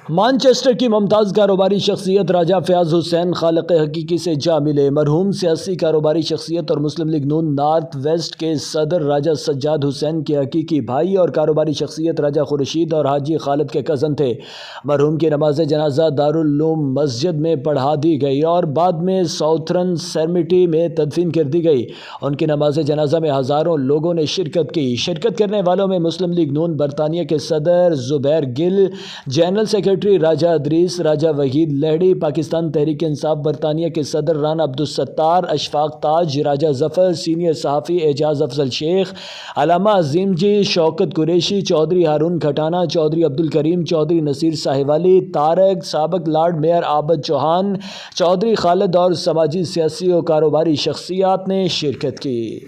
Manchester کی ممتاز کاروباری شخصیت راجہ فیاض حسین خالق حقیقی سے جا ملے۔ مرحوم سیاسی کاروباری شخصیت اور مسلم لیگ نون نارتھ ویسٹ کے صدر راجہ سجاد حسین کے حقیقی بھائی اور کاروباری شخصیت راجہ خورشید اور حاجی خالد کے کزن تھے۔ مرحوم کی نماز جنازہ دارالعلوم مسجد میں پڑھا دی گئی اور بعد میں ساؤتھرن سیمیٹری میں تدفین کر دی گئی۔ ان کی نماز جنازہ میں ہزاروں لوگوں نے شرکت کی۔ شرکت کرنے والوں میں مسلم لیگ نون برطانیہ کے صدر زبیر گل، جنرل سیکرٹری راجہ ادریس، راجہ وحید لہڑی، پاکستان تحریک انصاف برطانیہ کے صدر رانا عبدالستار، اشفاق تاج، راجہ ظفر، سینئر صحافی اعجاز افضل شیخ، علامہ عظیم جی، شوکت قریشی، چودھری ہارون کھٹانہ، چودھری عبدالکریم، چودھری نصیر ساہیوالی، طارق، سابق لارڈ میئر عابد چوہان، چودھری خالد اور سماجی، سیاسی و کاروباری شخصیات نے شرکت کی۔